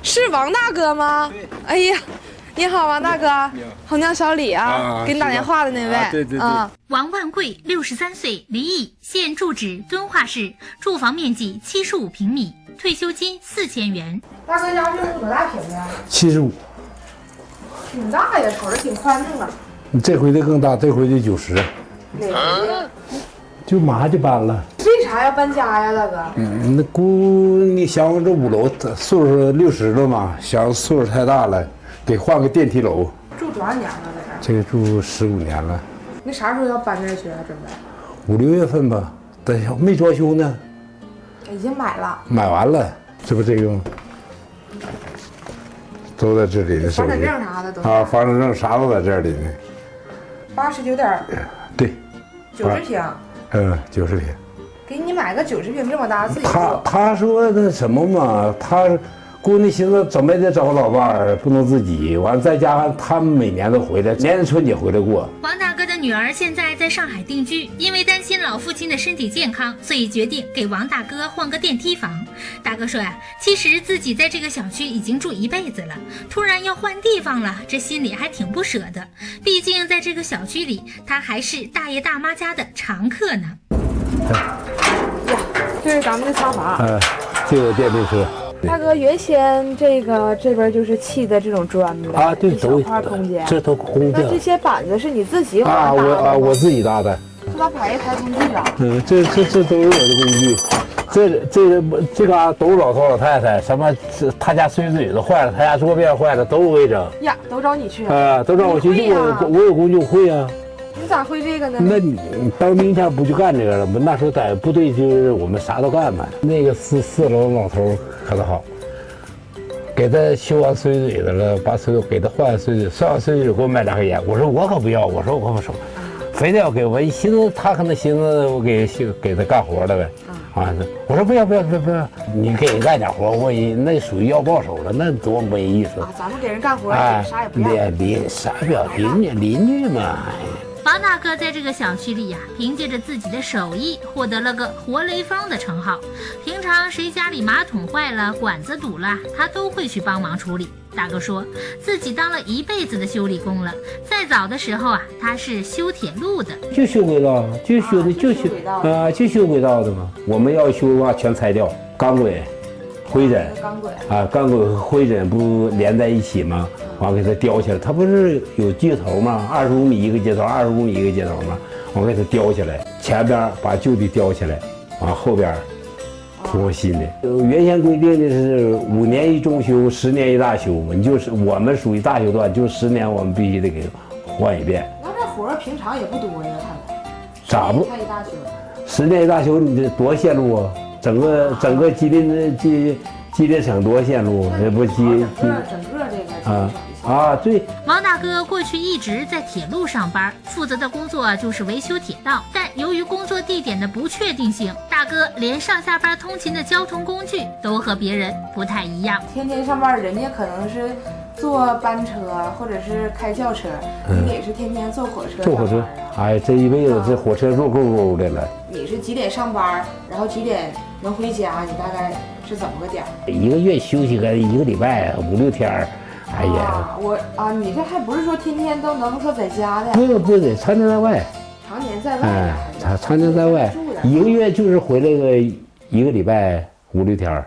是王大哥吗？哎呀，你好，王大哥，红娘小李啊，给你打电话的那位。对。王万贵63岁，离异，现住址敦化市，住房面积75平米，退休金4000元。大哥家这屋多大平的？75。挺大呀，瞅着挺宽敞啊。这回的更大，这回的90。哪回的？就马上就搬了。为啥要搬家呀，大哥？那姑，你想这5楼，岁数60了嘛，想岁数太大了，得换个电梯楼。住多少年了在这儿？这个住15年了。那啥时候要搬这儿去啊？准备5、6月份吧。等下没装修呢。已经买了。买完了，这不这个吗？都在这里的手机。房产证啥的都。啊，房产证啥都在这里呢。89点。对。90平。90平。给你买个90平这么大，自己他说那什么嘛，他姑娘寻思怎么也得找个老伴儿，不能自己。完再加上他们每年都回来，年年春节回来过。王大哥的女儿现在在上海定居，因为担心老父亲的身体健康，所以决定给王大哥换个电梯房。大哥说呀，其实自己在这个小区已经住一辈子了，突然要换地方了，这心里还挺不舍的。毕竟在这个小区里，他还是大爷大妈家的常客呢。呀，这是咱们的仓房。这个电动车。大哥，原先这边就是砌的这种砖呗。啊，对，小块空间。这都空的。那这些板子是你自己搭的？我自己搭的。这咋摆一台工具啊？这都是我的工具。这个都是老头老太太，什么他家碎嘴子坏了，他家桌面坏了，都我给整。呀，都找你去。都让我去，我有工具，我会啊。你咋会这个呢？那你当兵前不就干这个了吗？那时候在部队就是我们啥都干嘛。那个4楼老头可倒好，给他修完碎嘴子了，把给他换碎嘴，算完碎嘴给我买2盒烟。我说我可不要，我说我可不收，非得要给我。一寻思他可能寻思我给他干活了呗。我说不要，你给人干点活，我那属于要报手了，那多没意思。咱们给人干活，啥也不要。啥也不要，邻居嘛。王大哥在这个小区里呀，凭借着自己的手艺，获得了个活雷锋的称号。平常谁家里马桶坏了、管子堵了，他都会去帮忙处理。大哥说自己当了一辈子的修理工了，再早的时候啊，他是修铁路的，就修轨道，就修轨道的嘛。我们要修的话，全拆掉，钢轨、灰枕钢轨和灰枕不连在一起吗？完给它吊起来，它不是有接头吗？25米一个接头，25米一个接头吗？我给它吊起来，前边把旧的吊起来，完后边铺新的。原先规定的是5年一中修，10年一大修。你就是我们属于大修段，就10年我们必须得给换一遍。那这活平常也不多呀，看来。咋不？10年一大修，你这多线路啊！整个吉林省多线路，这不整个这个对。王大哥过去一直在铁路上班，负责的工作就是维修铁道。但由于工作地点的不确定性，大哥连上下班通勤的交通工具都和别人不太一样。天天上班，人家可能是坐班车或者是开轿车，你也是天天坐火车。坐火车，哎，这一辈子这火车坐够的了。你是几点上班，然后几点能回家？你大概是怎么个点？1个月休息个1个礼拜5、6天。哎呀，你这还不是说天天都能说在家的？不得，常年在外。常年在外。常年在外，1个月就是回来个1个礼拜5、6天。